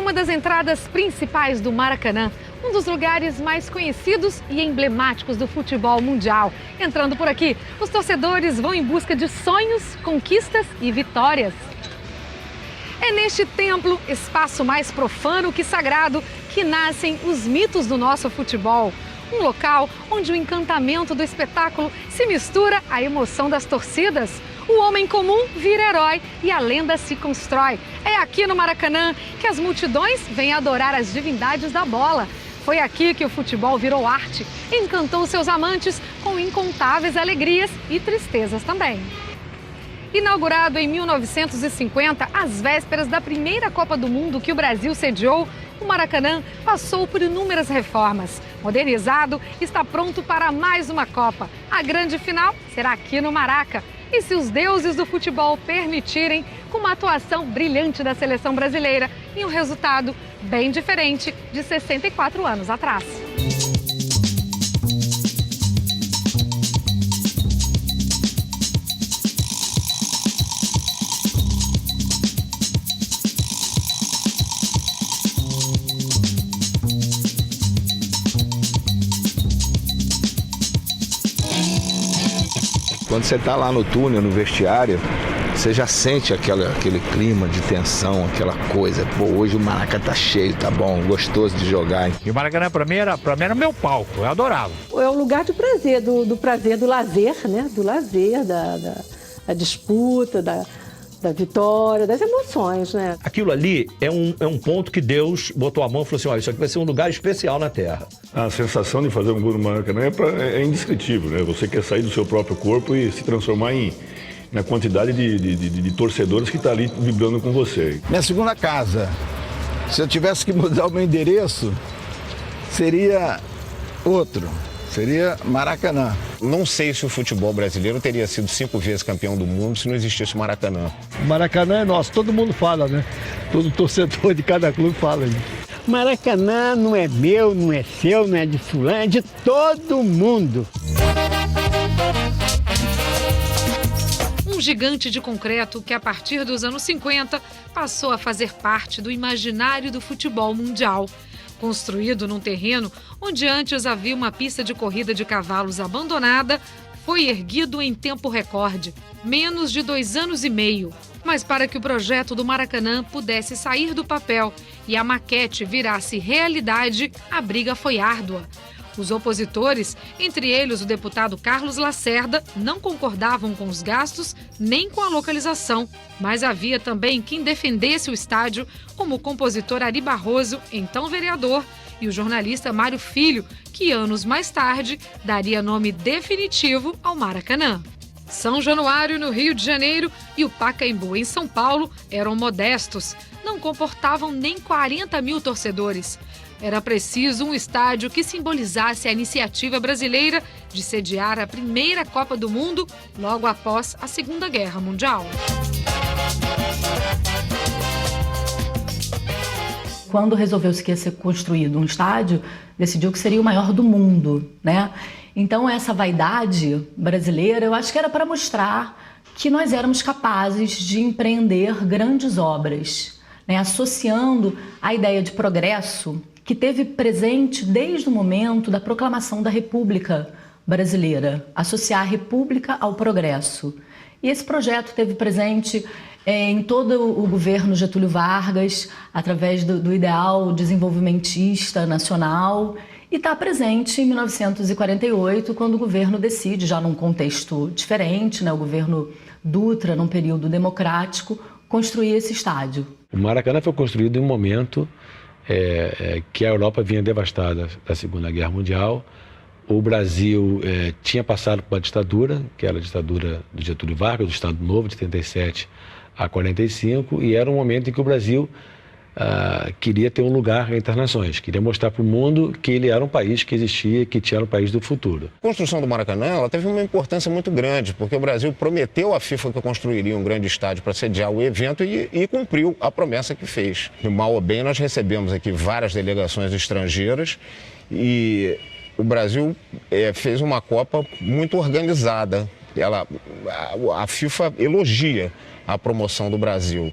uma das entradas principais do Maracanã, um dos lugares mais conhecidos e emblemáticos do futebol mundial. Entrando por aqui, os torcedores vão em busca de sonhos, conquistas e vitórias. É neste templo, espaço mais profano que sagrado, que nascem os mitos do nosso futebol. Um local onde o encantamento do espetáculo se mistura à emoção das torcidas. O homem comum vira herói e a lenda se constrói. É aqui no Maracanã que as multidões vêm adorar as divindades da bola. Foi aqui que o futebol virou arte, encantou seus amantes com incontáveis alegrias e tristezas também. Inaugurado em 1950, às vésperas da primeira Copa do Mundo que o Brasil sediou, o Maracanã passou por inúmeras reformas. Modernizado, está pronto para mais uma Copa. A grande final será aqui no Maraca. E se os deuses do futebol permitirem, com uma atuação brilhante da seleção brasileira e um resultado bem diferente de 64 anos atrás. Quando você está lá no túnel, no vestiário, você já sente aquele clima de tensão, aquela coisa. Pô, hoje o Maracanã tá cheio, tá bom, gostoso de jogar. E o Maracanã pra mim era meu palco, eu adorava. É um lugar de prazer, do prazer, do lazer, né? Do lazer, da disputa, da vitória, das emoções, né? Aquilo ali é um ponto que Deus botou a mão e falou assim, olha, isso aqui vai ser um lugar especial na Terra. A sensação de fazer um gol no Maracanã é indescritível, né? Você quer sair do seu próprio corpo e se transformar na quantidade de torcedores que está ali vibrando com você. Minha segunda casa, se eu tivesse que mudar o meu endereço, seria outro. Seria Maracanã. Não sei se o futebol brasileiro teria sido 5 vezes campeão do mundo se não existisse o Maracanã. O Maracanã é nosso, todo mundo fala, né? Todo torcedor de cada clube fala. Né? Maracanã não é meu, não é seu, não é de fulano, é de todo mundo. Um gigante de concreto que, a partir dos anos 50, passou a fazer parte do imaginário do futebol mundial. Construído num terreno onde antes havia uma pista de corrida de cavalos abandonada, foi erguido em tempo recorde, menos de 2 anos e meio. Mas para que o projeto do Maracanã pudesse sair do papel e a maquete virasse realidade, a briga foi árdua. Os opositores, entre eles o deputado Carlos Lacerda, não concordavam com os gastos nem com a localização. Mas havia também quem defendesse o estádio, como o compositor Ari Barroso, então vereador, e o jornalista Mário Filho, que anos mais tarde daria nome definitivo ao Maracanã. São Januário, no Rio de Janeiro, e o Pacaembu, em São Paulo, eram modestos. Não comportavam nem 40 mil torcedores. Era preciso um estádio que simbolizasse a iniciativa brasileira de sediar a primeira Copa do Mundo logo após a Segunda Guerra Mundial. Quando resolveu-se que ia ser construído um estádio, decidiu que seria o maior do mundo, né? Então essa vaidade brasileira, eu acho que era para mostrar que nós éramos capazes de empreender grandes obras, né? Associando a ideia de progresso que teve presente desde o momento da proclamação da República Brasileira, associar a República ao progresso. E esse projeto teve presente em todo o governo Getúlio Vargas, através do ideal desenvolvimentista nacional, e está presente em 1948, quando o governo decide, já num contexto diferente, né, o governo Dutra, num período democrático, construir esse estádio. O Maracanã foi construído em um momento que a Europa vinha devastada da Segunda Guerra Mundial. O Brasil tinha passado por uma ditadura, que era a ditadura do Getúlio Vargas, do Estado Novo, de 37 a 45, e era um momento em que o Brasil queria ter um lugar entre as nações, queria mostrar para o mundo que ele era um país que existia, que tinha um país do futuro. A construção do Maracanã ela teve uma importância muito grande, porque o Brasil prometeu à FIFA que construiria um grande estádio para sediar o evento e cumpriu a promessa que fez. E mal ou bem, nós recebemos aqui várias delegações estrangeiras e o Brasil fez uma Copa muito organizada. A FIFA elogia a promoção do Brasil.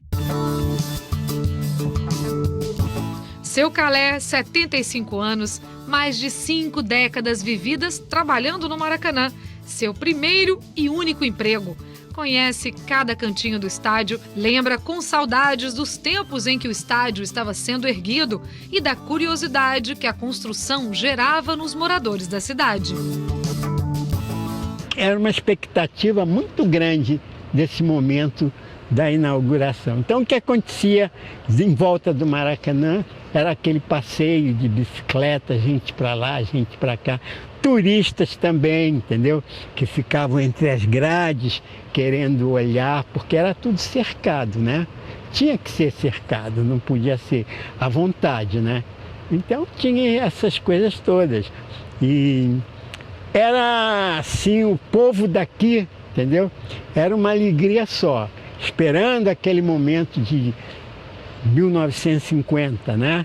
Seu Calé, 75 anos, mais de 5 décadas vividas trabalhando no Maracanã. Seu primeiro e único emprego. Conhece cada cantinho do estádio, lembra com saudades dos tempos em que o estádio estava sendo erguido e da curiosidade que a construção gerava nos moradores da cidade. Era uma expectativa muito grande desse momento da inauguração. Então, o que acontecia em volta do Maracanã era aquele passeio de bicicleta, gente para lá, gente para cá. Turistas também, entendeu? Que ficavam entre as grades querendo olhar, porque era tudo cercado, né? Tinha que ser cercado, não podia ser à vontade, né? Então tinha essas coisas todas. E era assim, o povo daqui, entendeu? Era uma alegria só, esperando aquele momento de 1950, né?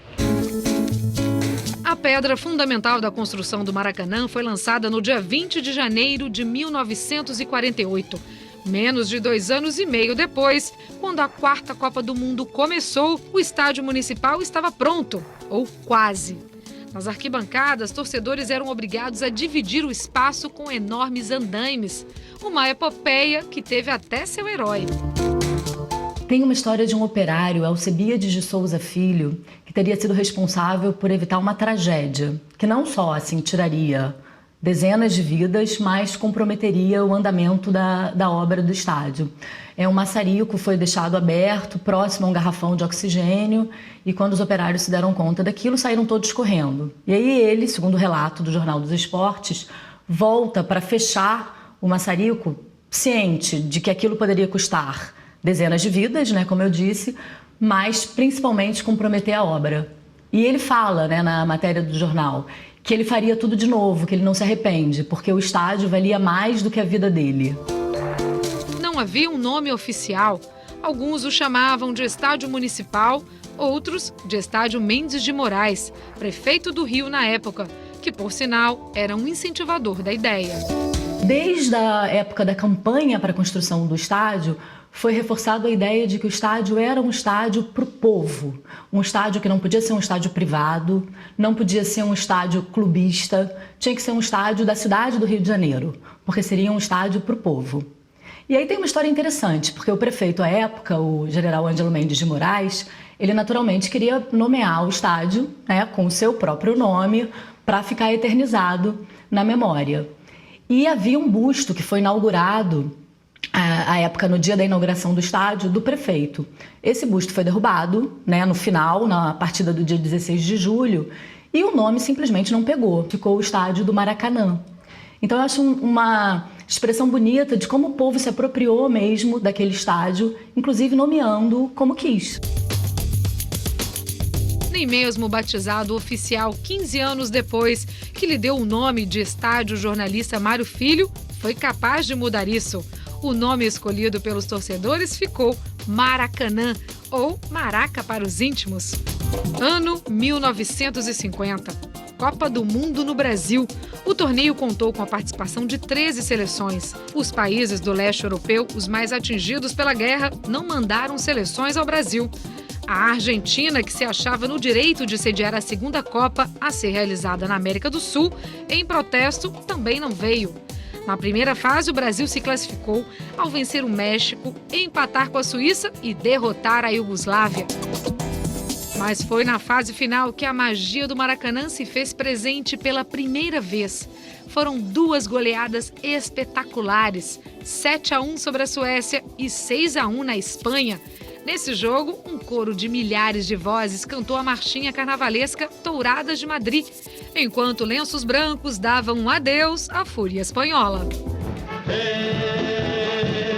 A pedra fundamental da construção do Maracanã foi lançada no dia 20 de janeiro de 1948. Menos de 2 anos e meio depois, quando a 4ª Copa do Mundo começou, o estádio municipal estava pronto, ou quase. Nas arquibancadas, torcedores eram obrigados a dividir o espaço com enormes andaimes. Uma epopeia que teve até seu herói. Tem uma história de um operário, Alcebiades de Souza Filho, que teria sido responsável por evitar uma tragédia, que não só assim tiraria dezenas de vidas, mas comprometeria o andamento da obra do estádio. Um maçarico foi deixado aberto, próximo a um garrafão de oxigênio, e quando os operários se deram conta daquilo, saíram todos correndo. E aí ele, segundo o relato do Jornal dos Esportes, volta para fechar o maçarico, ciente de que aquilo poderia custar dezenas de vidas, né, como eu disse, mas principalmente comprometer a obra. E ele fala, né, na matéria do jornal, que ele faria tudo de novo, que ele não se arrepende, porque o estádio valia mais do que a vida dele. Não havia um nome oficial. Alguns o chamavam de Estádio Municipal, outros de Estádio Mendes de Moraes, prefeito do Rio na época, que, por sinal, era um incentivador da ideia. Desde a época da campanha para a construção do estádio, foi reforçada a ideia de que o estádio era um estádio para o povo. Um estádio que não podia ser um estádio privado, não podia ser um estádio clubista, tinha que ser um estádio da cidade do Rio de Janeiro, porque seria um estádio para o povo. E aí tem uma história interessante, porque o prefeito à época, o general Ângelo Mendes de Moraes, ele naturalmente queria nomear o estádio, né, com o seu próprio nome, para ficar eternizado na memória. E havia um busto que foi inaugurado à época, no dia da inauguração do estádio, do prefeito. Esse busto foi derrubado, né, no final, na partida do dia 16 de julho, e o nome simplesmente não pegou. Ficou o estádio do Maracanã. Então eu acho uma expressão bonita de como o povo se apropriou mesmo daquele estádio, inclusive nomeando como quis. Nem mesmo o batizado oficial 15 anos depois, que lhe deu o nome de estádio, jornalista Mário Filho, foi capaz de mudar isso. O nome escolhido pelos torcedores ficou Maracanã, ou Maraca para os íntimos. Ano 1950. Copa do Mundo no Brasil. O torneio contou com a participação de 13 seleções. Os países do leste europeu, os mais atingidos pela guerra, não mandaram seleções ao Brasil. A Argentina, que se achava no direito de sediar a 2ª Copa a ser realizada na América do Sul, em protesto, também não veio. Na primeira fase, o Brasil se classificou ao vencer o México, empatar com a Suíça e derrotar a Iugoslávia. Mas foi na fase final que a magia do Maracanã se fez presente pela primeira vez. Foram 2 goleadas espetaculares, 7-1 sobre a Suécia e 6-1 na Espanha. Nesse jogo, um coro de milhares de vozes cantou a marchinha carnavalesca Touradas de Madrid, enquanto lenços brancos davam um adeus à fúria espanhola.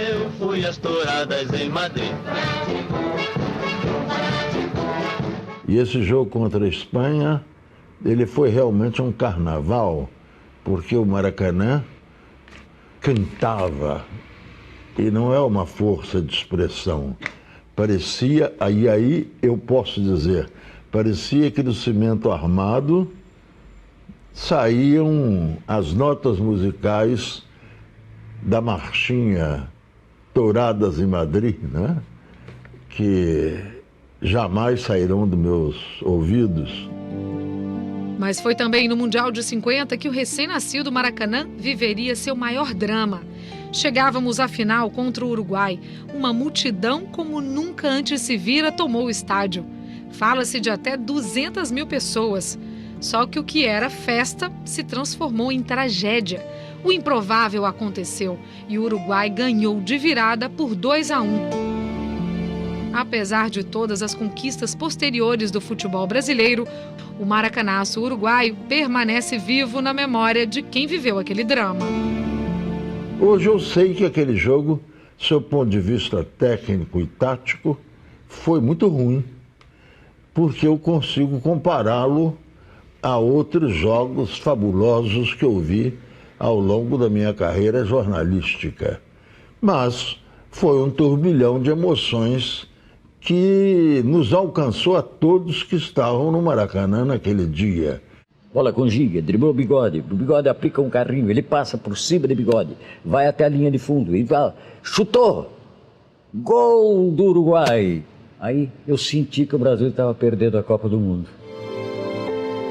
Eu fui às touradas em Madrid. E esse jogo contra a Espanha, ele foi realmente um carnaval, porque o Maracanã cantava, e não é uma força de expressão. Parecia, aí eu posso dizer, parecia que do cimento armado saíam as notas musicais da marchinha Touradas em Madrid, né? Que jamais sairão dos meus ouvidos. Mas foi também no Mundial de 50 que o recém-nascido Maracanã viveria seu maior drama. Chegávamos à final contra o Uruguai. Uma multidão como nunca antes se vira tomou o estádio. Fala-se de até 200 mil pessoas. Só que o que era festa se transformou em tragédia. O improvável aconteceu e o Uruguai ganhou de virada por 2-1. Apesar de todas as conquistas posteriores do futebol brasileiro, o maracanaço uruguaio permanece vivo na memória de quem viveu aquele drama. Hoje eu sei que aquele jogo, do seu ponto de vista técnico e tático, foi muito ruim, porque eu consigo compará-lo a outros jogos fabulosos que eu vi ao longo da minha carreira jornalística. Mas foi um turbilhão de emoções que nos alcançou a todos que estavam no Maracanã naquele dia. Bola com Giga, driblou o Bigode aplica um carrinho, ele passa por cima do Bigode, vai até a linha de fundo e chutou, gol do Uruguai. Aí eu senti que o Brasil estava perdendo a Copa do Mundo.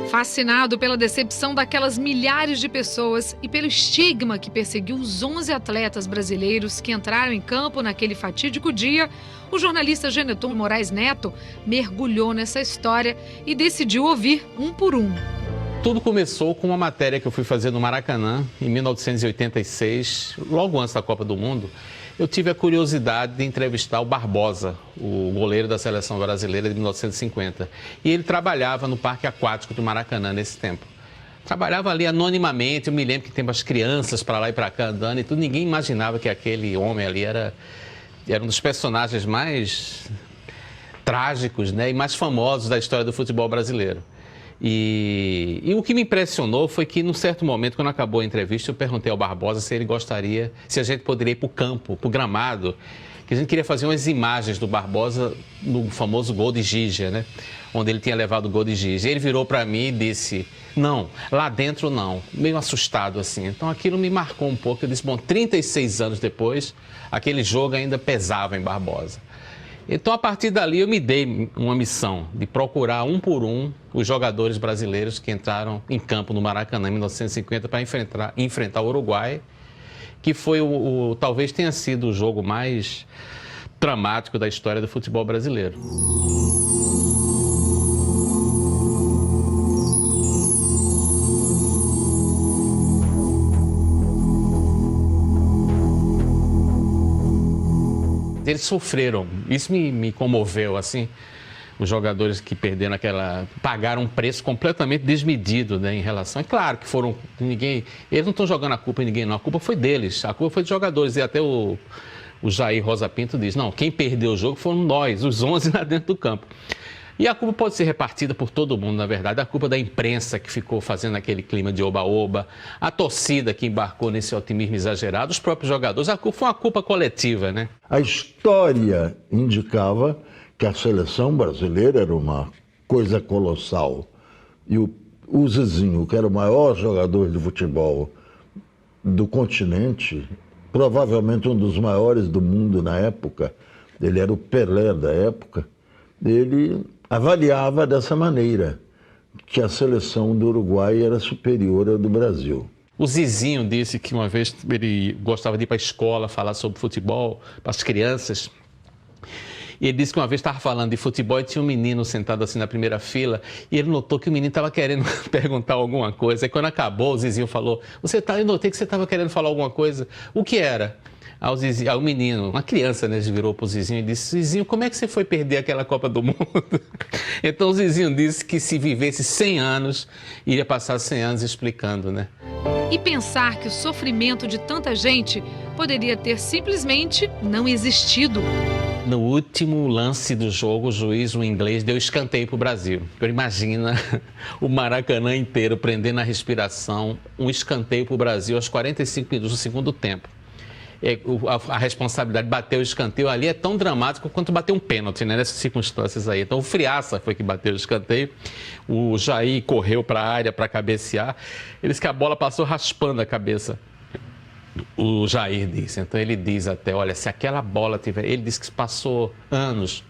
Fascinado pela decepção daquelas milhares de pessoas e pelo estigma que perseguiu os 11 atletas brasileiros que entraram em campo naquele fatídico dia, o jornalista Geneton Moraes Neto mergulhou nessa história e decidiu ouvir um por um. Tudo começou com uma matéria que eu fui fazer no Maracanã, em 1986, logo antes da Copa do Mundo. Eu tive a curiosidade de entrevistar o Barbosa, o goleiro da seleção brasileira de 1950. E ele trabalhava no Parque Aquático do Maracanã nesse tempo. Trabalhava ali anonimamente, eu me lembro que tem umas crianças para lá e para cá andando e tudo. Ninguém imaginava que aquele homem ali era um dos personagens mais trágicos, né, e mais famosos da história do futebol brasileiro. E o que me impressionou foi que, num certo momento, quando acabou a entrevista, eu perguntei ao Barbosa se ele gostaria, se a gente poderia ir para o campo, para o gramado, que a gente queria fazer umas imagens do Barbosa no famoso gol de Gigia, né? Onde ele tinha levado o gol de Gigia. Ele virou para mim e disse, não, lá dentro não, meio assustado assim. Então aquilo me marcou um pouco. Eu disse, bom, 36 anos depois, aquele jogo ainda pesava em Barbosa. Então, a partir dali, eu me dei uma missão de procurar um por um os jogadores brasileiros que entraram em campo no Maracanã em 1950 para enfrentar o Uruguai, que foi talvez tenha sido o jogo mais dramático da história do futebol brasileiro. Eles sofreram, isso me comoveu, assim, os jogadores que perderam pagaram um preço completamente desmedido, né, em relação, é claro que eles não estão jogando a culpa em ninguém não, a culpa foi deles, a culpa foi dos jogadores, e até o Jair Rosa Pinto diz, não, quem perdeu o jogo foram nós, os 11 lá dentro do campo. E a culpa pode ser repartida por todo mundo, na verdade. A culpa da imprensa que ficou fazendo aquele clima de oba-oba, a torcida que embarcou nesse otimismo exagerado, os próprios jogadores. Foi uma culpa coletiva, né? A história indicava que a seleção brasileira era uma coisa colossal. E o Zizinho, que era o maior jogador de futebol do continente, provavelmente um dos maiores do mundo na época, ele era o Pelé da época, ele avaliava dessa maneira, que a seleção do Uruguai era superior à do Brasil. O Zizinho disse que uma vez ele gostava de ir para a escola falar sobre futebol, para as crianças. E ele disse que uma vez estava falando de futebol e tinha um menino sentado assim na primeira fila e ele notou que o menino estava querendo perguntar alguma coisa. E quando acabou, o Zizinho falou, eu notei que você estava querendo falar alguma coisa. O que era? Ao menino, uma criança, né, virou para o Zizinho e disse, Zizinho, como é que você foi perder aquela Copa do Mundo? Então o Zizinho disse que se vivesse 100 anos, iria passar 100 anos explicando, né? E pensar que o sofrimento de tanta gente poderia ter simplesmente não existido. No último lance do jogo, o juiz, o inglês, deu escanteio para o Brasil. Imagina o Maracanã inteiro prendendo a respiração, um escanteio para o Brasil aos 45 minutos do segundo tempo. A responsabilidade de bater o escanteio ali é tão dramático quanto bater um pênalti, né, nessas circunstâncias aí. Então o Friaça foi que bateu o escanteio, o Jair correu para a área para cabecear, ele disse que a bola passou raspando a cabeça. O Jair disse, então ele diz até, olha, se aquela bola tiver... Ele disse que passou anos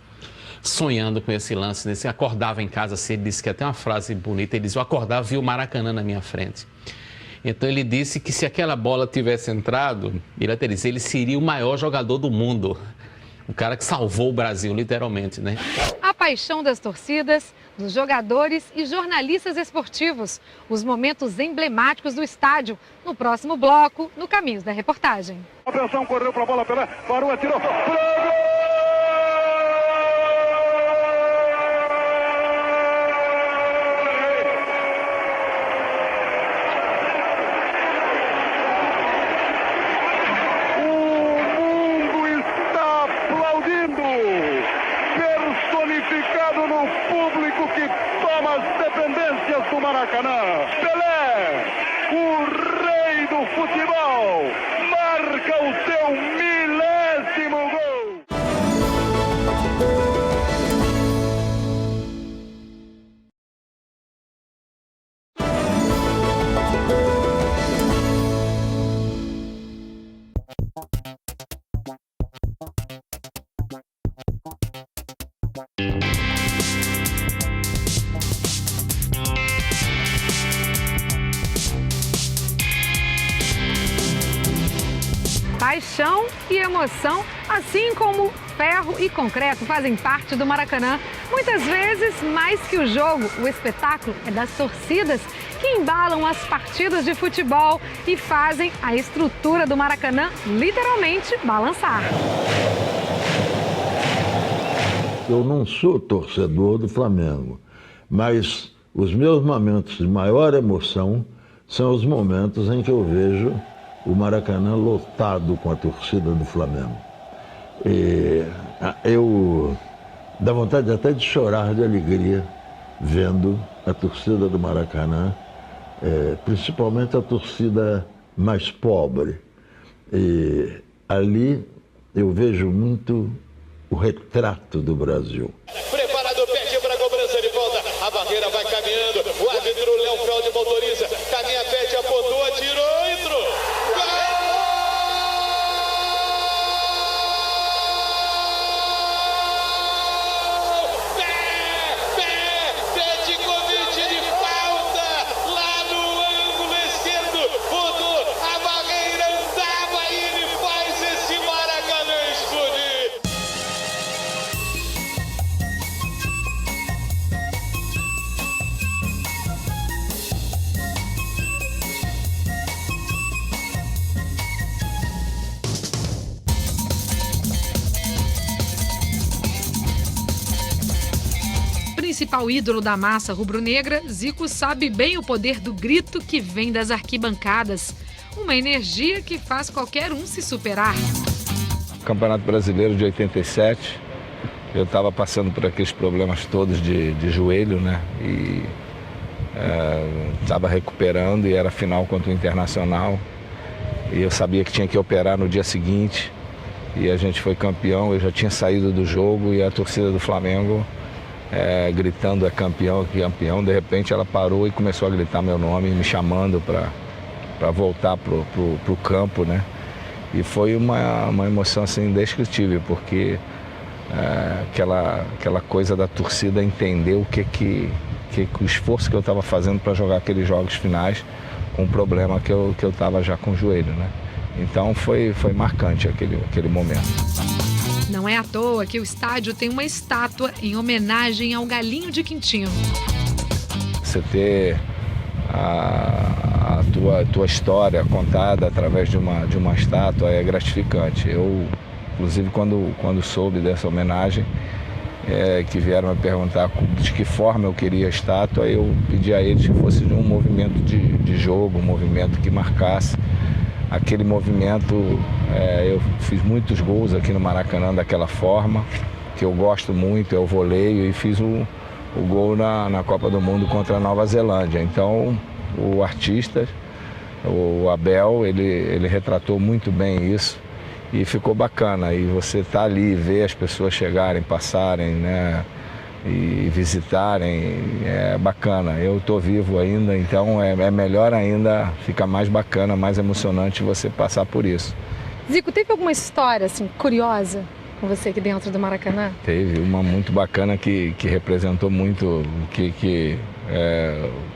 sonhando com esse lance, né? Acordava em casa assim, ele disse que até uma frase bonita, ele disse, eu acordava e vi o Maracanã na minha frente. Então ele disse que se aquela bola tivesse entrado, ele até disse, ele seria o maior jogador do mundo. O cara que salvou o Brasil, literalmente, né? A paixão das torcidas, dos jogadores e jornalistas esportivos. Os momentos emblemáticos do estádio. No próximo bloco, no Caminhos da Reportagem. Atenção, correu para a bola, Pelé, parou, atirou. Personificado no público que toma as dependências do Maracanã. Pelé, o rei do futebol, marca o seu 1000º gol. Paixão e emoção, assim como ferro e concreto, fazem parte do Maracanã. Muitas vezes, mais que o jogo, o espetáculo é das torcidas que embalam as partidas de futebol e fazem a estrutura do Maracanã literalmente balançar. Eu não sou torcedor do Flamengo, mas os meus momentos de maior emoção são os momentos em que eu vejo o Maracanã lotado com a torcida do Flamengo. E eu dá vontade até de chorar de alegria vendo a torcida do Maracanã, principalmente a torcida mais pobre. E ali eu vejo muito o retrato do Brasil. Preparado, pede para a cobrança de falta. A barreira vai caminhando. O árbitro Léo Feld motoriza. Caminha, pede, apontou, atirou, entrou. Principal ídolo da massa rubro-negra, Zico sabe bem o poder do grito que vem das arquibancadas. Uma energia que faz qualquer um se superar. Campeonato Brasileiro de 87, eu estava passando por aqueles problemas todos de joelho, né? E estava recuperando e era final contra o Internacional. E eu sabia que tinha que operar no dia seguinte. E a gente foi campeão, eu já tinha saído do jogo e a torcida do Flamengo gritando campeão, campeão. De repente ela parou e começou a gritar meu nome, me chamando para voltar pro campo, né? E foi uma emoção assim indescritível, porque aquela coisa da torcida entender o que o esforço que eu estava fazendo para jogar aqueles jogos finais com um problema que eu estava já com o joelho, né? Então foi marcante aquele momento. Não é à toa que o estádio tem uma estátua em homenagem ao Galinho de Quintino. Você ter a tua história contada através de uma estátua é gratificante. Eu, inclusive, quando soube dessa homenagem, que vieram me perguntar de que forma eu queria a estátua, eu pedi a eles que fosse de um movimento de jogo, um movimento que marcasse aquele movimento. Eu fiz muitos gols aqui no Maracanã daquela forma, que eu gosto muito, eu voleio, e fiz o gol na Copa do Mundo contra a Nova Zelândia. Então, o artista, o Abel, ele retratou muito bem isso e ficou bacana. E você tá ali, ver as pessoas chegarem, passarem, né, e visitarem, é bacana. Eu estou vivo ainda, então é melhor ainda, fica mais bacana, mais emocionante você passar por isso. Zico, teve alguma história assim curiosa com você aqui dentro do Maracanã? Teve uma muito bacana que representou muito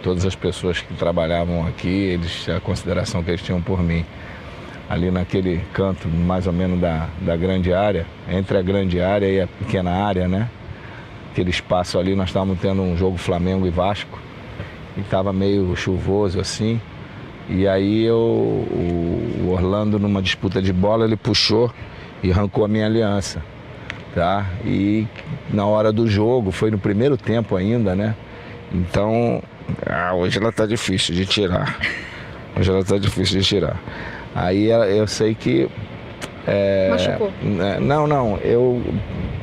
todas as pessoas que trabalhavam aqui, a consideração que eles tinham por mim. Ali naquele canto, mais ou menos da grande área, entre a grande área e a pequena área, né? Aquele espaço ali, nós estávamos tendo um jogo Flamengo e Vasco, e estava meio chuvoso assim. E aí o Orlando, numa disputa de bola, ele puxou e arrancou a minha aliança, tá? E na hora do jogo, foi no primeiro tempo ainda, né? Então, hoje ela tá difícil de tirar. Hoje ela tá difícil de tirar. Aí eu sei que... Machucou? Não, eu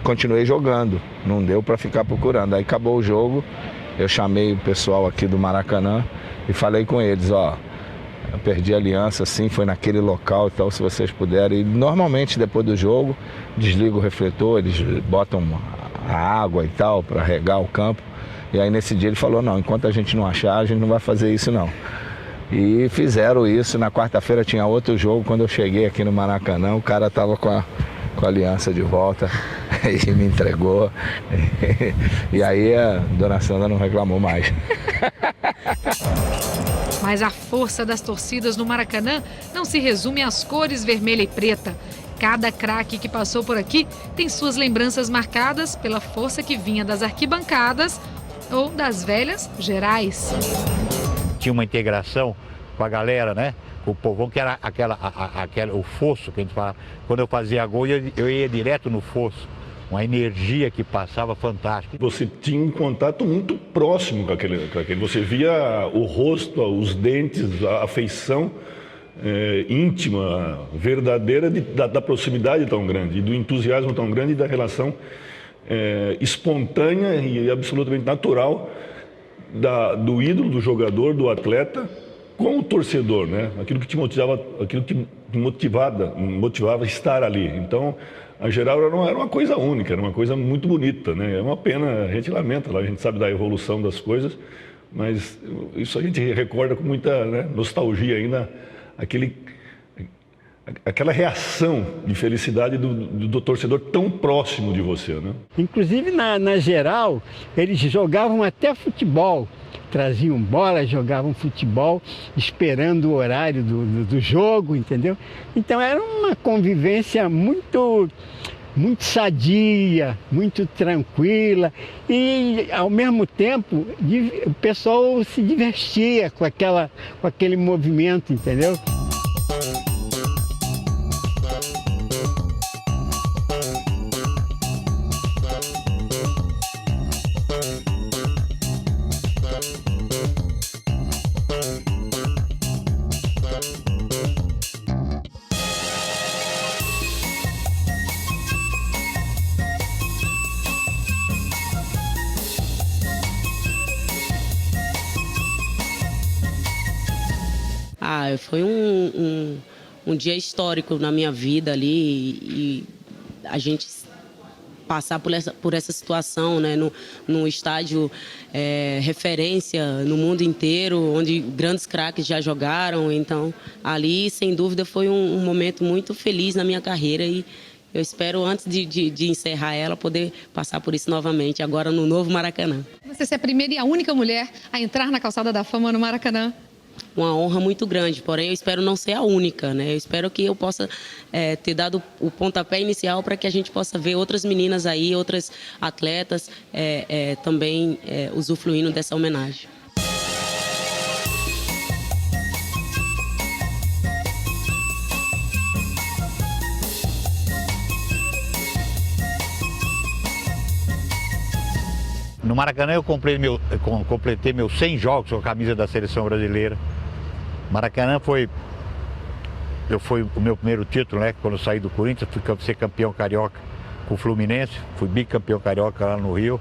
continuei jogando, não deu para ficar procurando. Aí acabou o jogo, eu chamei o pessoal aqui do Maracanã e falei com eles, ó... Eu perdi a aliança, assim, foi naquele local e tal, se vocês puderem. E normalmente, depois do jogo, desliga o refletor, eles botam a água e tal para regar o campo. E aí nesse dia ele falou, não, enquanto a gente não achar, a gente não vai fazer isso não. E fizeram isso. Na quarta-feira tinha outro jogo, quando eu cheguei aqui no Maracanã, o cara tava com a aliança de volta e me entregou. E aí a dona Sandra não reclamou mais. Mas a força das torcidas no Maracanã não se resume às cores vermelha e preta. Cada craque que passou por aqui tem suas lembranças marcadas pela força que vinha das arquibancadas ou das velhas gerais. Tinha uma integração com a galera, né? Com o povão, que era o fosso que a gente fala. Quando eu fazia gol, eu ia direto no fosso. Uma energia que passava fantástica. Você tinha um contato muito próximo com aquele. Você via o rosto, os dentes, a afeição íntima, verdadeira da proximidade tão grande, e do entusiasmo tão grande e da relação espontânea e absolutamente natural do ídolo, do jogador, do atleta com o torcedor, né? Aquilo que te motivava, aquilo que te motivava a estar ali. Então, a geral era uma coisa única, era uma coisa muito bonita, né? É uma pena, a gente lamenta, a gente sabe da evolução das coisas, mas isso a gente recorda com muita, né, nostalgia ainda, aquela reação de felicidade do torcedor tão próximo de você, né? Inclusive na geral, eles jogavam até futebol. Traziam bola, jogavam futebol, esperando o horário do jogo, entendeu? Então era uma convivência muito sadia, muito tranquila e, ao mesmo tempo, o pessoal se divertia com aquele movimento, entendeu? Foi um dia histórico na minha vida ali e a gente passar por essa situação, né, num estádio referência no mundo inteiro, onde grandes craques já jogaram. Então, ali, sem dúvida, foi um momento muito feliz na minha carreira e eu espero, antes de encerrar ela, poder passar por isso novamente, agora no novo Maracanã. Você ser a primeira e a única mulher a entrar na Calçada da Fama no Maracanã. Uma honra muito grande, porém eu espero não ser a única, né? Eu espero que eu possa ter dado o pontapé inicial para que a gente possa ver outras meninas aí, outras atletas também usufruindo dessa homenagem. No Maracanã eu completei meus 100 jogos com a camisa da seleção brasileira. Maracanã foi o meu primeiro título, né? Quando eu saí do Corinthians, fui ser campeão carioca com o Fluminense, fui bicampeão carioca lá no Rio.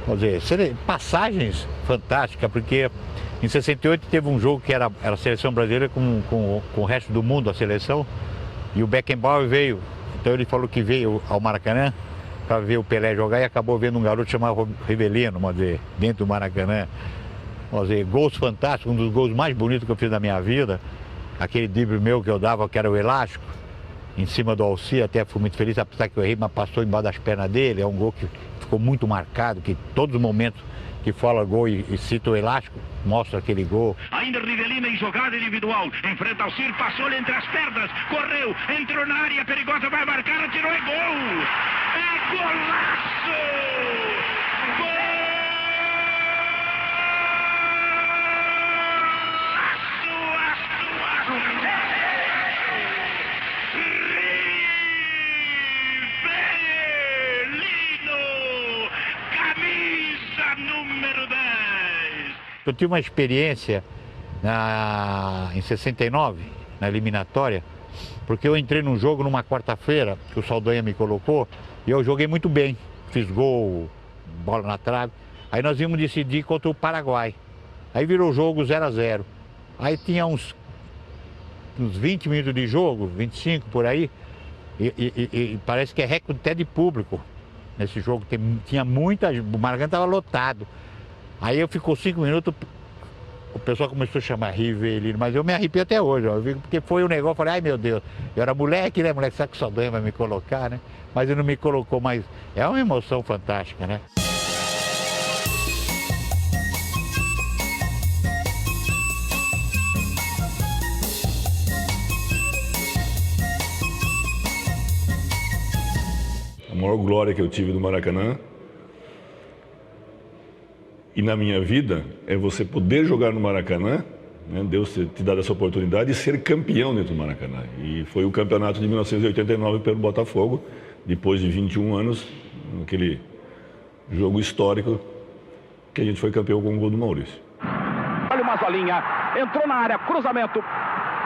Quer dizer, passagens fantásticas, porque em 68 teve um jogo que era a seleção brasileira com o resto do mundo, a seleção, e o Beckenbauer veio. Então ele falou que veio ao Maracanã para ver o Pelé jogar e acabou vendo um garoto chamado Rivelino, dentro do Maracanã. Gols fantásticos, um dos gols mais bonitos que eu fiz na minha vida. Aquele drible meu que eu dava, que era o elástico. em cima do Alci, até fui muito feliz, apesar que eu errei, mas passou embaixo das pernas dele. É um gol que ficou muito marcado, que todos os momentos que fala gol e cita o elástico, mostra aquele gol. Ainda Rivelino em jogada individual, enfrenta o Cir, passou-lhe entre as pernas, correu, entrou na área perigosa, vai marcar, atirou, é gol! É golaço! Eu tive uma experiência em 69, na eliminatória, porque eu entrei num jogo numa quarta-feira, que o Saldanha me colocou, e eu joguei muito bem. Fiz gol, bola na trave. Aí nós íamos decidir contra o Paraguai. Aí virou o jogo 0-0. Aí tinha uns 20 minutos de jogo, 25 por aí, e parece que é recorde até de público nesse jogo. Tinha muita, o Maracanã estava lotado. Aí eu ficou 5 minutos, o pessoal começou a chamar Rivelino, mas eu me arrepio até hoje, ó, porque foi um negócio, eu falei, ai meu Deus, eu era moleque, né, moleque, sabe que o Saldanha vai me colocar, né? Mas ele não me colocou, mas é uma emoção fantástica, né? A maior glória que eu tive no Maracanã e na minha vida é você poder jogar no Maracanã, né? Deus te dado essa oportunidade de ser campeão dentro do Maracanã. E foi o campeonato de 1989 pelo Botafogo, depois de 21 anos, naquele jogo histórico que a gente foi campeão com o gol do Maurício. Olha o Mazolinha, entrou na área, cruzamento,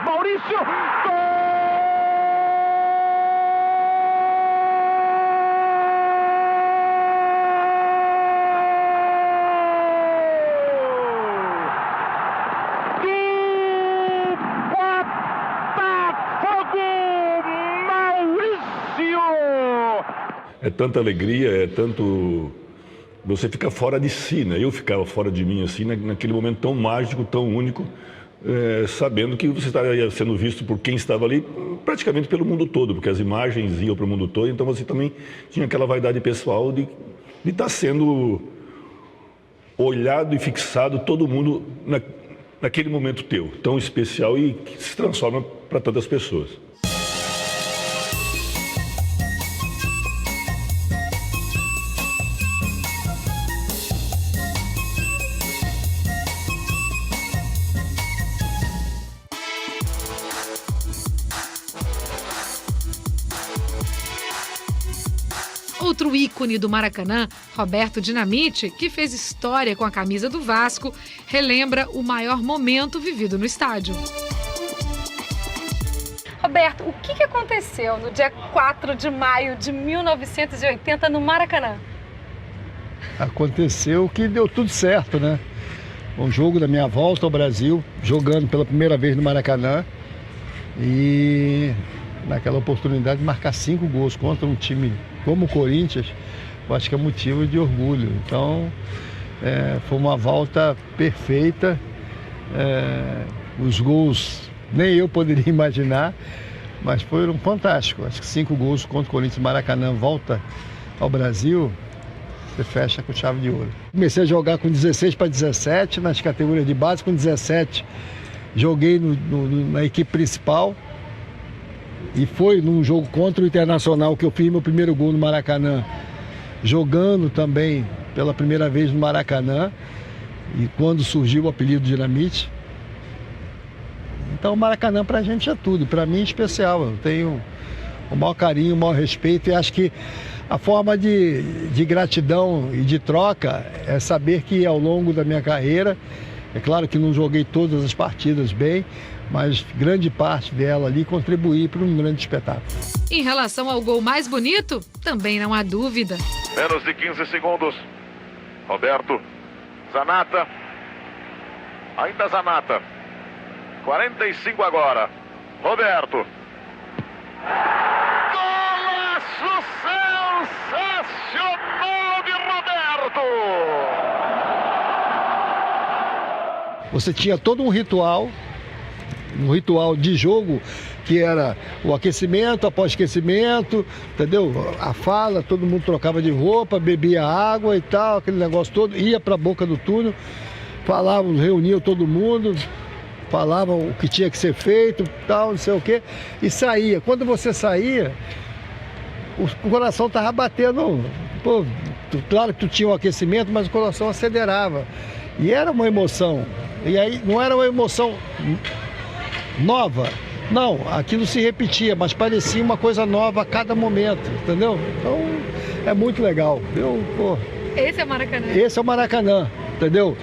Maurício, gol! É tanta alegria, é tanto... Você fica fora de si, né? Eu ficava fora de mim, assim, naquele momento tão mágico, tão único, sabendo que você estaria sendo visto por quem estava ali, praticamente pelo mundo todo, porque as imagens iam para o mundo todo, então você também tinha aquela vaidade pessoal de estar sendo olhado e fixado todo mundo naquele momento teu, tão especial e que se transforma para tantas pessoas. Outro ícone do Maracanã, Roberto Dinamite, que fez história com a camisa do Vasco, relembra o maior momento vivido no estádio. Roberto, o que aconteceu no dia 4 de maio de 1980 no Maracanã? Aconteceu que deu tudo certo, né? Um jogo da minha volta ao Brasil, jogando pela primeira vez no Maracanã e naquela oportunidade de marcar 5 gols contra um time como o Corinthians, eu acho que é motivo de orgulho. Então, foi uma volta perfeita. Os gols nem eu poderia imaginar, mas foram fantásticos. Acho que 5 gols contra o Corinthians, Maracanã, volta ao Brasil, você fecha com chave de ouro. Comecei a jogar com 16 para 17, nas categorias de base, com 17 joguei na equipe principal. E foi num jogo contra o Internacional que eu fiz meu primeiro gol no Maracanã, jogando também pela primeira vez no Maracanã, e quando surgiu o apelido Dinamite. Então o Maracanã pra gente é tudo, pra mim é especial. Eu tenho o maior carinho, o maior respeito, e acho que a forma de gratidão e de troca é saber que ao longo da minha carreira, é claro que não joguei todas as partidas bem, mas grande parte dela ali contribuí para um grande espetáculo. Em relação ao gol mais bonito, também não há dúvida. Menos de 15 segundos. Roberto, Zanata, ainda Zanata. 45 agora. Roberto. Golaço sensacional de Roberto! Você tinha todo um ritual de jogo, que era o aquecimento, após aquecimento, entendeu? A fala, todo mundo trocava de roupa, bebia água e tal, aquele negócio todo, ia para a boca do túnel, falavam, reuniam todo mundo, falavam o que tinha que ser feito, tal, não sei o quê, e saía. Quando você saía, o coração estava batendo, pô, claro que tu tinha um aquecimento, mas o coração acelerava. E era uma emoção. E aí não era uma emoção nova. Não, aquilo se repetia, mas parecia uma coisa nova a cada momento, entendeu? Então, é muito legal. Esse é o Maracanã? Esse é o Maracanã, entendeu?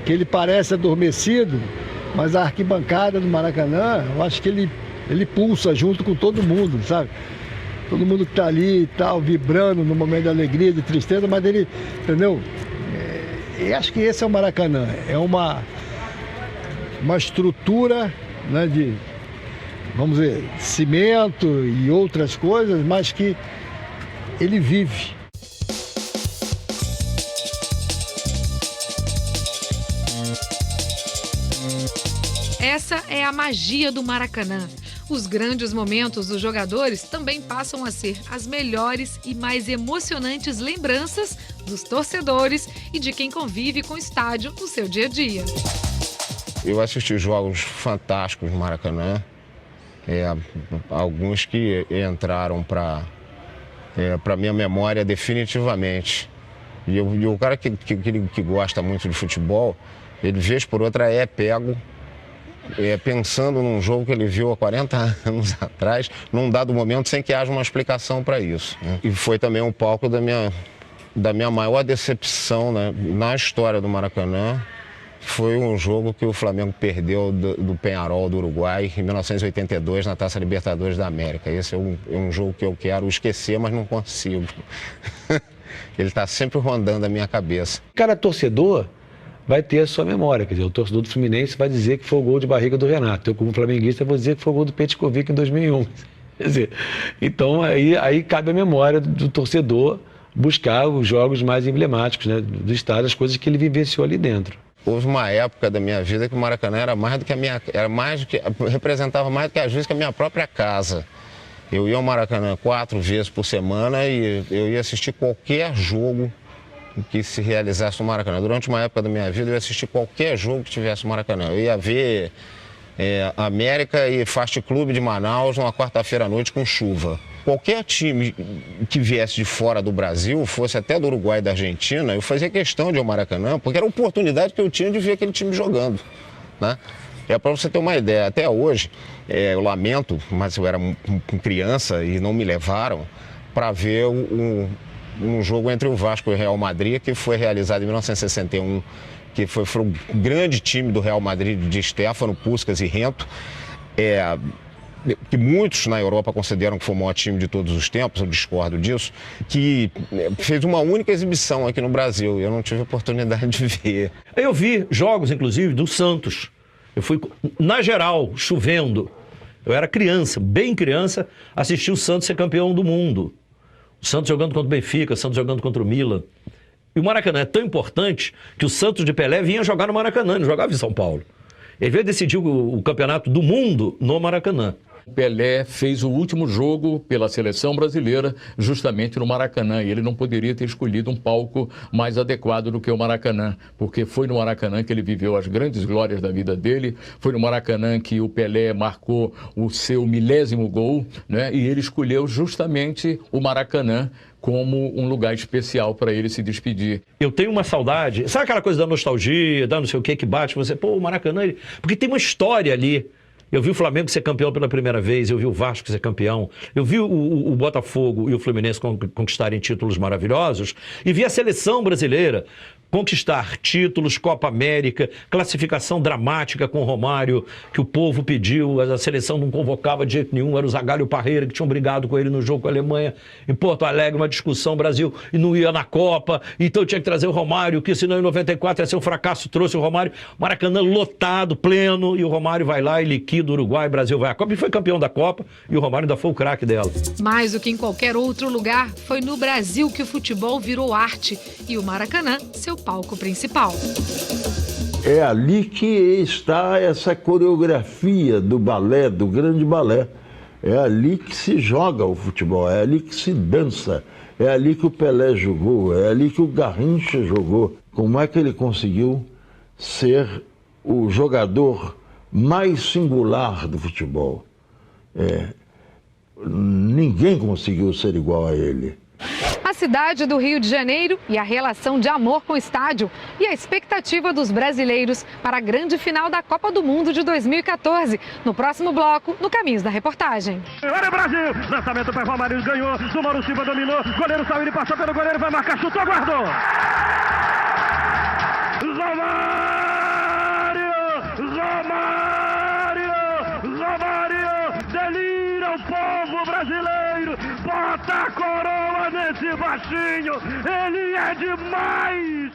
Que ele parece adormecido, mas a arquibancada do Maracanã, eu acho que ele pulsa junto com todo mundo, sabe? Todo mundo que está ali e tal, vibrando no momento de alegria, de tristeza, mas ele, entendeu? Eu acho que esse é o Maracanã. É uma estrutura, né, de, vamos dizer, cimento e outras coisas, mas que ele vive. Essa é a magia do Maracanã. Os grandes momentos dos jogadores também passam a ser as melhores e mais emocionantes lembranças dos torcedores e de quem convive com o estádio no seu dia a dia. Eu assisti jogos fantásticos no Maracanã, alguns que entraram para minha memória definitivamente. E o cara que gosta muito de futebol, ele vez por outra é pego, pensando num jogo que ele viu há 40 anos atrás, num dado momento, sem que haja uma explicação para isso, né? E foi também um palco da minha maior decepção, né, na história do Maracanã. Foi um jogo que o Flamengo perdeu do Peñarol do Uruguai em 1982 na Taça Libertadores da América. Esse é um jogo que eu quero esquecer, mas não consigo. Ele está sempre rondando a minha cabeça. Cada torcedor vai ter a sua memória. Quer dizer, o torcedor do Fluminense vai dizer que foi o gol de barriga do Renato. Eu, como flamenguista, vou dizer que foi o gol do Petkovic em 2001. Quer dizer, então aí cabe a memória do torcedor buscar os jogos mais emblemáticos, né, do estádio, as coisas que ele vivenciou ali dentro. Houve uma época da minha vida que o Maracanã era mais do que representava mais do que às vezes que a minha própria casa. Eu ia ao Maracanã 4 vezes por semana e eu ia assistir qualquer jogo que se realizasse no Maracanã. Durante uma época da minha vida, eu ia assistir qualquer jogo que tivesse no Maracanã. Eu ia ver América e Fast Club de Manaus numa quarta-feira à noite com chuva. Qualquer time que viesse de fora do Brasil, fosse até do Uruguai e da Argentina, eu fazia questão de ir ao Maracanã, porque era a oportunidade que eu tinha de ver aquele time jogando, né? Para você ter uma ideia, até hoje, eu lamento, mas eu era criança e não me levaram para ver um jogo entre o Vasco e o Real Madrid, que foi realizado em 1961, que foi o grande time do Real Madrid de Stefano, Puskás e Rento, que muitos na Europa consideram que foi o maior time de todos os tempos, eu discordo disso, que fez uma única exibição aqui no Brasil, e eu não tive oportunidade de ver. Eu vi jogos, inclusive, do Santos. Eu fui, na geral, chovendo. Eu era criança, bem criança, assisti o Santos ser campeão do mundo. O Santos jogando contra o Benfica, o Santos jogando contra o Milan. E o Maracanã é tão importante que o Santos de Pelé vinha jogar no Maracanã, não jogava em São Paulo. Ele veio decidir o campeonato do mundo no Maracanã. Pelé fez o último jogo pela seleção brasileira justamente no Maracanã, e ele não poderia ter escolhido um palco mais adequado do que o Maracanã, porque foi no Maracanã que ele viveu as grandes glórias da vida dele, foi no Maracanã que o Pelé marcou o seu 1000º gol, né? E ele escolheu justamente o Maracanã como um lugar especial para ele se despedir. Eu tenho uma saudade, sabe aquela coisa da nostalgia, da não sei o que bate, você, pô, o Maracanã, porque tem uma história ali. Eu vi o Flamengo ser campeão pela primeira vez, eu vi o Vasco ser campeão, eu vi o Botafogo e o Fluminense conquistarem títulos maravilhosos e vi a seleção brasileira conquistar títulos, Copa América, classificação dramática com o Romário, que o povo pediu, a seleção não convocava de jeito nenhum, era o Zagallo e o Parreira que tinham brigado com ele no jogo com a Alemanha, em Porto Alegre, uma discussão, Brasil, e não ia na Copa, então tinha que trazer o Romário, que senão em 94 ia ser um fracasso, trouxe o Romário, Maracanã lotado, pleno, e o Romário vai lá e liquida o Uruguai, Brasil vai à Copa, e foi campeão da Copa, e o Romário ainda foi o craque dela. Mais do que em qualquer outro lugar, foi no Brasil que o futebol virou arte, e o Maracanã, seu palco principal. É ali que está essa coreografia do balé, do grande balé, É ali que se joga o futebol, é ali que se dança, é ali que o Pelé jogou, é ali que o Garrincha jogou. Como é que ele conseguiu ser o jogador mais singular do futebol? Ninguém conseguiu ser igual a ele. A cidade do Rio de Janeiro e a relação de amor com o estádio e a expectativa dos brasileiros para a grande final da Copa do Mundo de 2014. No próximo bloco, no Caminhos da Reportagem. Olha o Brasil! Lançamento para Romário, ganhou. Do Mauro Silva dominou. Goleiro saiu, ele passou pelo goleiro, vai marcar, chutou, guardou! Romário! Delira o povo brasileiro! Bota a coroa nesse baixinho! Ele é demais!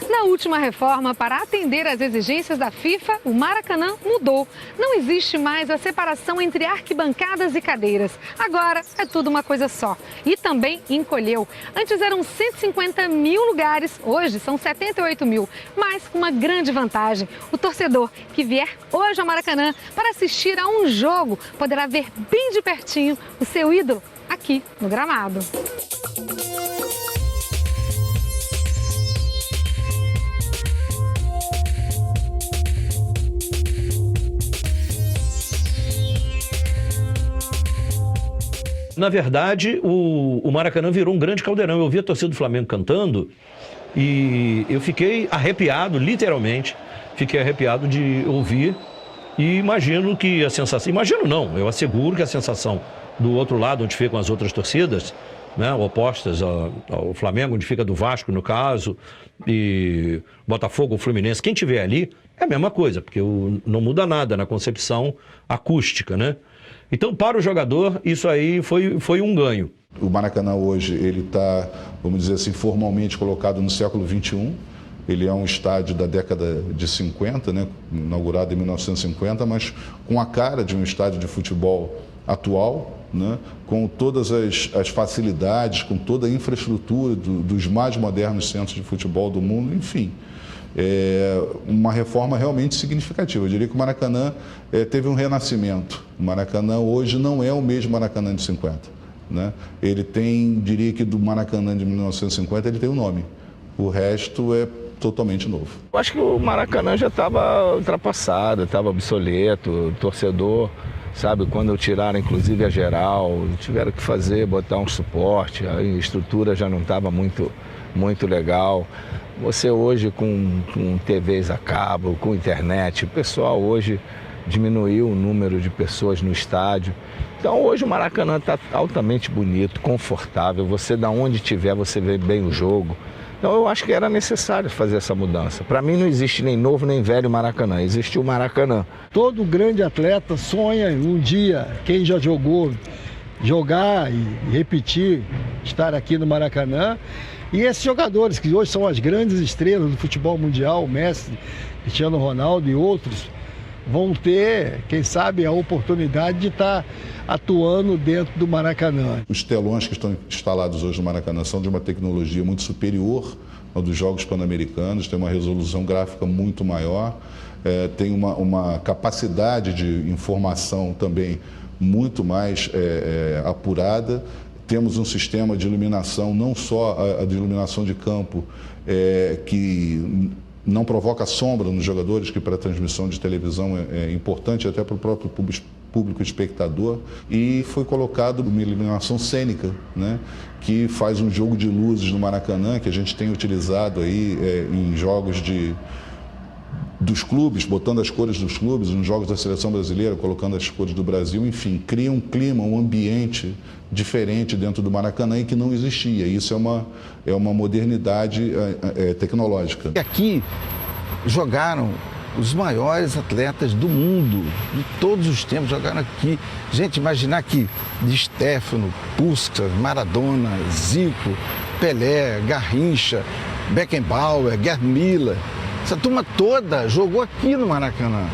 Na última reforma, para atender às exigências da FIFA, o Maracanã mudou. Não existe mais a separação entre arquibancadas e cadeiras. Agora é tudo uma coisa só. E também encolheu. Antes eram 150 mil lugares, hoje são 78 mil. Mas com uma grande vantagem: o torcedor que vier hoje ao Maracanã para assistir a um jogo poderá ver bem de pertinho o seu ídolo aqui no gramado. Na verdade, o Maracanã virou um grande caldeirão. Eu ouvi a torcida do Flamengo cantando e eu fiquei arrepiado, literalmente. Fiquei arrepiado de ouvir e imagino que a sensação... Imagino não, eu asseguro que a sensação do outro lado, onde ficam as outras torcidas, né, opostas ao Flamengo, onde fica do Vasco, no caso, e Botafogo, o Fluminense, quem tiver ali, é a mesma coisa, porque não muda nada na concepção acústica, né? Então, para o jogador, isso aí foi um ganho. O Maracanã hoje, ele está, vamos dizer assim, formalmente colocado no século XXI. Ele é um estádio da década de 50, né, inaugurado em 1950, mas com a cara de um estádio de futebol atual, né, com todas as facilidades, com toda a infraestrutura dos mais modernos centros de futebol do mundo, enfim. É uma reforma realmente significativa. Eu diria que o Maracanã teve um renascimento. O Maracanã hoje não é o mesmo Maracanã de 50. Né? Ele tem, diria que do Maracanã de 1950, ele tem um nome. O resto é totalmente novo. Eu acho que o Maracanã já estava ultrapassado, estava obsoleto, o torcedor, sabe, quando tiraram inclusive a geral, tiveram que botar um suporte, a estrutura já não estava muito legal. Você hoje com TVs a cabo, com internet, o pessoal hoje diminuiu o número de pessoas no estádio. Então hoje o Maracanã está altamente bonito, confortável, você da onde estiver, você vê bem o jogo. Então eu acho que era necessário fazer essa mudança. Para mim não existe nem novo nem velho Maracanã, existe o Maracanã. Todo grande atleta sonha um dia, quem já jogou, jogar e repetir, estar aqui no Maracanã. E esses jogadores que hoje são as grandes estrelas do futebol mundial, Messi, Cristiano Ronaldo e outros, vão ter, quem sabe, a oportunidade de estar atuando dentro do Maracanã. Os telões que estão instalados hoje no Maracanã são de uma tecnologia muito superior ao dos Jogos Pan-Americanos, tem uma resolução gráfica muito maior, tem uma capacidade de informação também muito mais apurada. Temos um sistema de iluminação, não só a de iluminação de campo, que não provoca sombra nos jogadores, que para a transmissão de televisão é importante até para o próprio público espectador. E foi colocado uma iluminação cênica, né, que faz um jogo de luzes no Maracanã, que a gente tem utilizado aí em jogos dos clubes, botando as cores dos clubes, nos jogos da seleção brasileira, colocando as cores do Brasil, enfim, cria um clima, um ambiente diferente dentro do Maracanã e que não existia. Isso é uma modernidade tecnológica. Aqui jogaram os maiores atletas do mundo, de todos os tempos, jogaram aqui. Gente, imaginar aqui, Di Stéfano, Puskas, Maradona, Zico, Pelé, Garrincha, Beckenbauer, Gerd Müller, essa turma toda jogou aqui no Maracanã.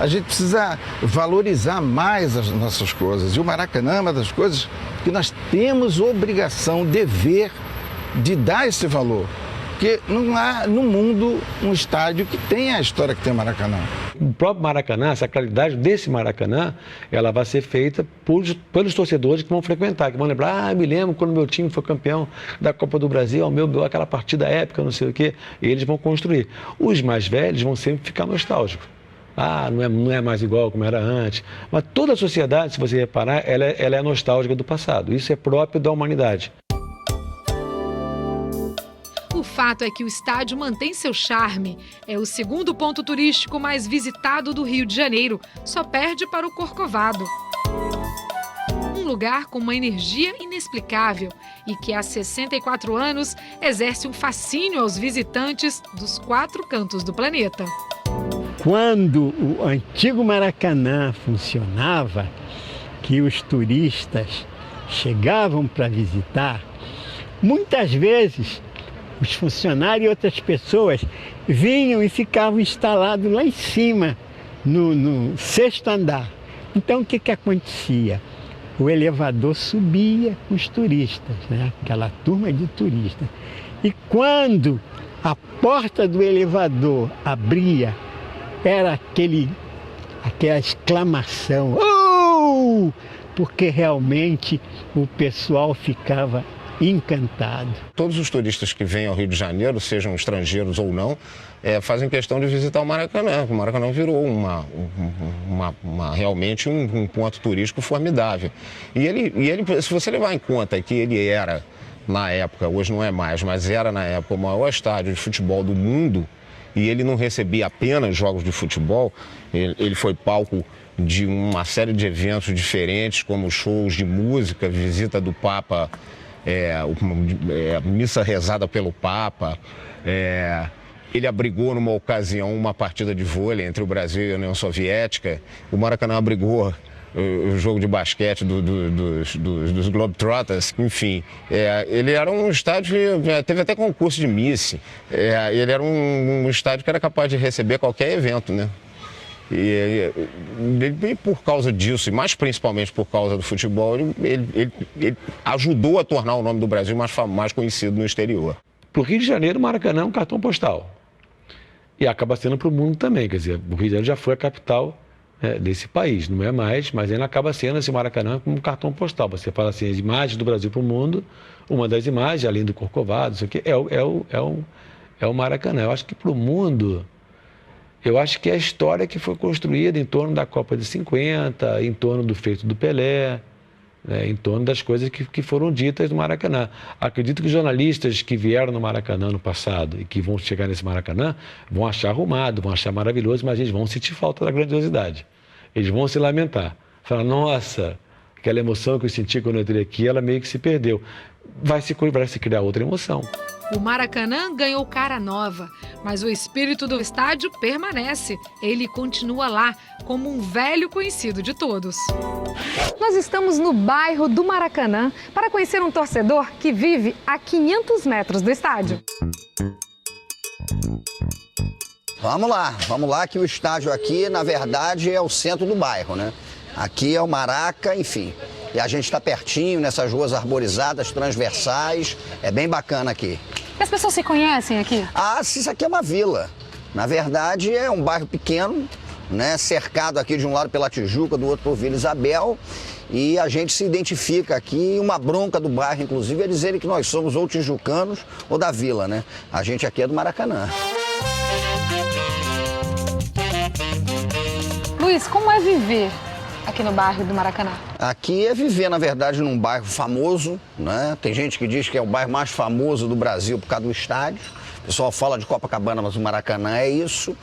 A gente precisa valorizar mais as nossas coisas. E o Maracanã é uma das coisas que nós temos obrigação, dever de dar esse valor. Porque não há no mundo um estádio que tenha a história que tem o Maracanã. O próprio Maracanã, a sacralidade desse Maracanã, ela vai ser feita pelos torcedores que vão frequentar, que vão lembrar, me lembro quando meu time foi campeão da Copa do Brasil, aquela partida épica, não sei o quê, e eles vão construir. Os mais velhos vão sempre ficar nostálgicos. Não é mais igual como era antes. Mas toda a sociedade, se você reparar, ela é nostálgica do passado. Isso é próprio da humanidade. O fato é que o estádio mantém seu charme. É o segundo ponto turístico mais visitado do Rio de Janeiro. Só perde para o Corcovado. Um lugar com uma energia inexplicável e que há 64 anos exerce um fascínio aos visitantes dos 4 cantos do planeta. Quando o antigo Maracanã funcionava, que os turistas chegavam para visitar, muitas vezes os funcionários e outras pessoas vinham e ficavam instalados lá em cima, no 6º andar. Então o que acontecia? O elevador subia com os turistas, né? Aquela turma de turistas. E quando a porta do elevador abria, era aquela exclamação, oh! Porque realmente o pessoal ficava encantado. Todos os turistas que vêm ao Rio de Janeiro, sejam estrangeiros ou não, fazem questão de visitar o Maracanã. O Maracanã virou realmente um ponto turístico formidável. E ele, se você levar em conta que ele era, na época, hoje não é mais, mas era na época o maior estádio de futebol do mundo, e ele não recebia apenas jogos de futebol, ele foi palco de uma série de eventos diferentes, como shows de música, visita do Papa, missa rezada pelo Papa. Ele abrigou numa ocasião uma partida de vôlei entre o Brasil e a União Soviética. O Maracanã abrigou o jogo de basquete dos Globetrotters, enfim. Ele era um estádio, teve até concurso de Miss. Ele era um estádio que era capaz de receber qualquer evento, né? E por causa disso, e mais principalmente por causa do futebol, ele ajudou a tornar o nome do Brasil mais conhecido no exterior. Para o Rio de Janeiro, o Maracanã é um cartão postal. E acaba sendo para o mundo também, quer dizer, o Rio de Janeiro já foi a capital desse país, não é mais, mas ainda acaba sendo esse Maracanã como um cartão postal. Você fala assim, as imagens do Brasil para o mundo, uma das imagens, além do Corcovado, isso aqui, é o Maracanã. Eu acho que para o mundo, eu acho que é a história que foi construída em torno da Copa de 50, em torno do feito do Pelé, em torno das coisas que foram ditas no Maracanã. Acredito que os jornalistas que vieram no Maracanã no passado e que vão chegar nesse Maracanã vão achar arrumado, vão achar maravilhoso, mas eles vão sentir falta da grandiosidade. Eles vão se lamentar. Falar, nossa, aquela emoção que eu senti quando eu entrei aqui, ela meio que se perdeu. Vai se criar outra emoção. O Maracanã ganhou cara nova, mas o espírito do estádio permanece. Ele continua lá, como um velho conhecido de todos. Nós estamos no bairro do Maracanã para conhecer um torcedor que vive a 500 metros do estádio. Vamos lá que o estádio aqui, na verdade, é o centro do bairro, né? Aqui é o Maraca, enfim. E a gente está pertinho, nessas ruas arborizadas, transversais. É bem bacana aqui. E as pessoas se conhecem aqui? Isso aqui é uma vila. Na verdade, é um bairro pequeno, né? Cercado aqui de um lado pela Tijuca, do outro por Vila Isabel. E a gente se identifica aqui. Uma bronca do bairro, inclusive, é dizerem que nós somos ou tijucanos ou da vila, né? A gente aqui é do Maracanã. Luiz, como é viver aqui no bairro do Maracanã? Aqui é viver, na verdade, num bairro famoso, né? Tem gente que diz que é o bairro mais famoso do Brasil por causa do estádio. O pessoal fala de Copacabana, mas o Maracanã é isso.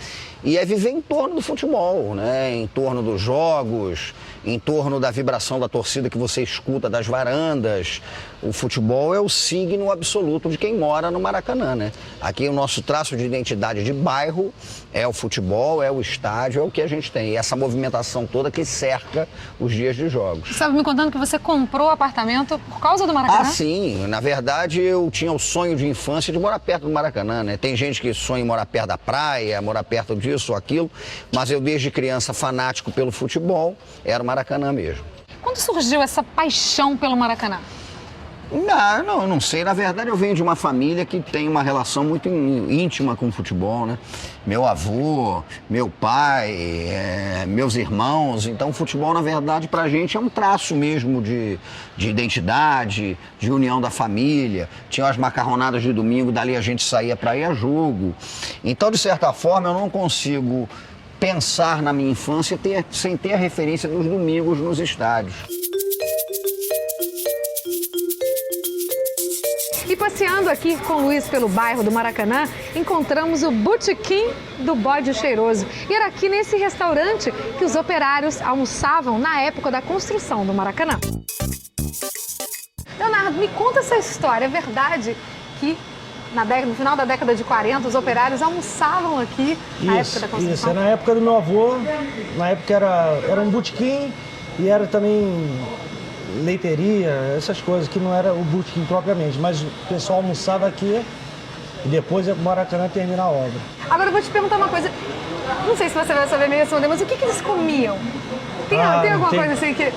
E é viver em torno do futebol, né? Em torno dos jogos, em torno da vibração da torcida que você escuta das varandas. O futebol é o signo absoluto de quem mora no Maracanã, né? Aqui o nosso traço de identidade de bairro é o futebol, é o estádio, é o que a gente tem. E essa movimentação toda que cerca os dias de jogos. Você estava me contando que você comprou o apartamento por causa do Maracanã? Ah, sim. Na verdade, eu tinha o sonho de infância de morar perto do Maracanã, né? Tem gente que sonha em morar perto da praia, morar perto disso ou aquilo, mas eu desde criança fanático pelo futebol, era o Maracanã mesmo. Quando surgiu essa paixão pelo Maracanã? Não sei. Na verdade, eu venho de uma família que tem uma relação muito íntima com o futebol, né? Meu avô, meu pai, meus irmãos. Então, o futebol, na verdade, pra gente é um traço mesmo de identidade, de união da família. Tinha as macarronadas de domingo, dali a gente saía pra ir a jogo. Então, de certa forma, eu não consigo pensar na minha infância sem ter a referência dos domingos nos estádios. E passeando aqui com o Luiz pelo bairro do Maracanã, encontramos o Botequim do Bode Cheiroso. E era aqui nesse restaurante que os operários almoçavam na época da construção do Maracanã. Leonardo, me conta essa história. É verdade que no final da década de 40 os operários almoçavam aqui na época da construção? Isso, na época do meu avô. Na época era um botequim e era também leiteria, essas coisas, que não era o botequim propriamente, mas o pessoal almoçava aqui e depois ia pro Maracanã terminar a obra. Agora eu vou te perguntar uma coisa, não sei se você vai saber me responder, mas o que eles comiam? Tem alguma coisa assim que...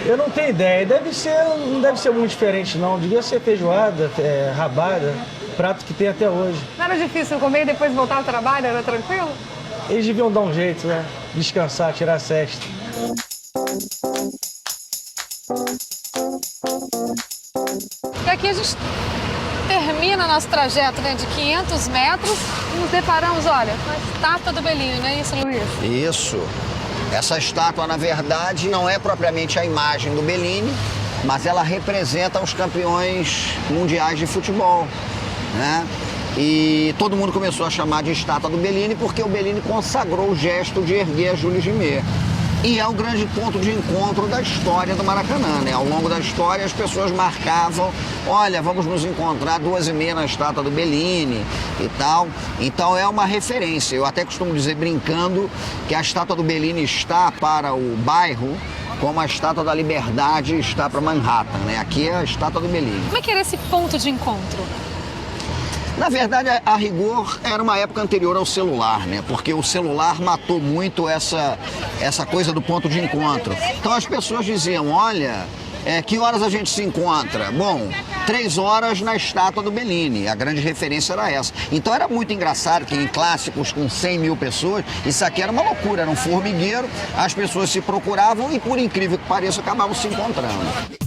Eu não tenho ideia, não deve ser muito diferente não, devia ser feijoada, rabada, prato que tem até hoje. Não era difícil comer e depois voltar ao trabalho, era tranquilo? Eles deviam dar um jeito, né? Descansar, tirar a sesta. E aqui a gente termina nosso trajeto, né, de 500 metros e nos deparamos, olha, com a estátua do Bellini, não é isso, Luiz? Isso. Essa estátua, na verdade, não é propriamente a imagem do Bellini, mas ela representa os campeões mundiais de futebol, né? E todo mundo começou a chamar de estátua do Bellini porque o Bellini consagrou o gesto de erguer a Jules Rimet. E é o grande ponto de encontro da história do Maracanã, né? Ao longo da história as pessoas marcavam, olha, vamos nos encontrar 2h30 na estátua do Bellini e tal. Então é uma referência. Eu até costumo dizer, brincando, que a estátua do Bellini está para o bairro como a estátua da Liberdade está para Manhattan, né? Aqui é a estátua do Bellini. Como é que era esse ponto de encontro? Na verdade, a rigor, era uma época anterior ao celular, né? Porque o celular matou muito essa coisa do ponto de encontro. Então as pessoas diziam, olha, que horas a gente se encontra? Bom, 3 horas na estátua do Bellini, a grande referência era essa. Então era muito engraçado que em clássicos com 100 mil pessoas, isso aqui era uma loucura, era um formigueiro, as pessoas se procuravam e, por incrível que pareça, acabavam se encontrando.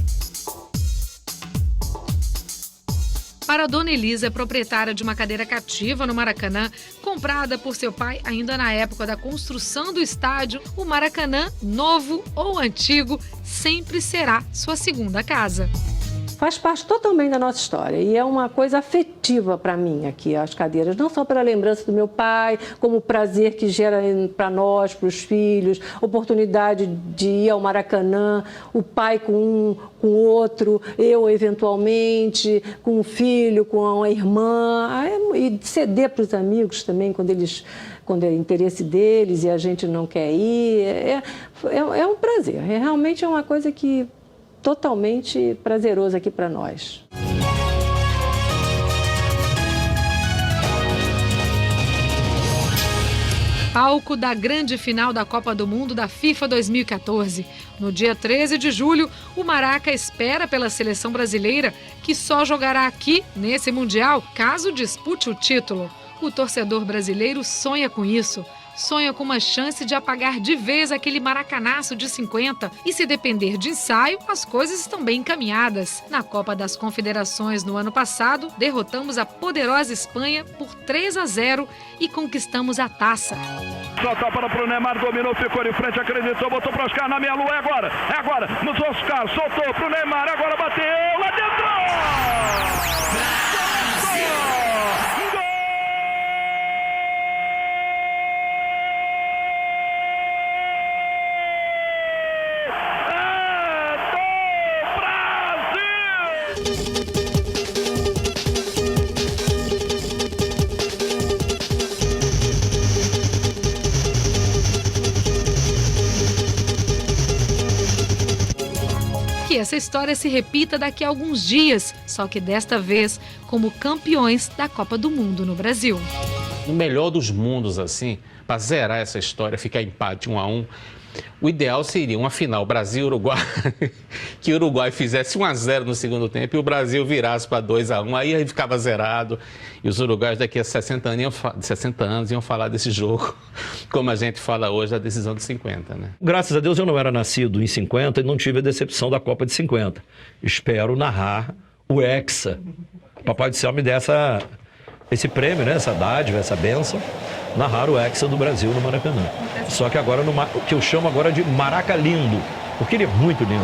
Para a Dona Elisa, proprietária de uma cadeira cativa no Maracanã, comprada por seu pai ainda na época da construção do estádio, o Maracanã, novo ou antigo, sempre será sua segunda casa. Faz parte totalmente da nossa história e é uma coisa afetiva para mim aqui, as cadeiras, não só pela lembrança do meu pai, como o prazer que gera para nós, para os filhos, oportunidade de ir ao Maracanã, o pai com um, com o outro, eu eventualmente, com um filho, com a irmã, e ceder para os amigos também quando é interesse deles e a gente não quer ir, é um prazer, realmente é uma coisa que totalmente prazeroso aqui para nós. Palco da grande final da Copa do Mundo da FIFA 2014. No dia 13 de julho, o Maraca espera pela seleção brasileira, que só jogará aqui, nesse Mundial, caso dispute o título. O torcedor brasileiro sonha com isso. Sonha com uma chance de apagar de vez aquele maracanaço de 50. E se depender de ensaio, as coisas estão bem encaminhadas. Na Copa das Confederações no ano passado, derrotamos a poderosa Espanha por 3-0 e conquistamos a taça. Solta para pro Neymar, dominou, ficou de frente, acreditou, botou para Oscar na meia lua, é agora, nos Oscar, soltou pro Neymar, agora bateu, lá dentro! que essa história se repita daqui a alguns dias, só que desta vez como campeões da Copa do Mundo no Brasil. No melhor dos mundos, assim, para zerar essa história, ficar empate 1-1, o ideal seria uma final Brasil-Uruguai, que o Uruguai fizesse 1-0 no segundo tempo e o Brasil virasse para 2-1, aí ficava zerado. E os uruguaios daqui a 60 anos iam falar desse jogo, como a gente fala hoje da decisão de 50, né? Graças a Deus eu não era nascido em 50 e não tive a decepção da Copa de 50. Espero narrar o Hexa. Papai do Céu me dê esse prêmio, né? Essa dádiva, essa bênção, narrar o Hexa do Brasil no Maracanã. Só que agora, o que eu chamo agora de Maracalindo, porque ele é muito lindo.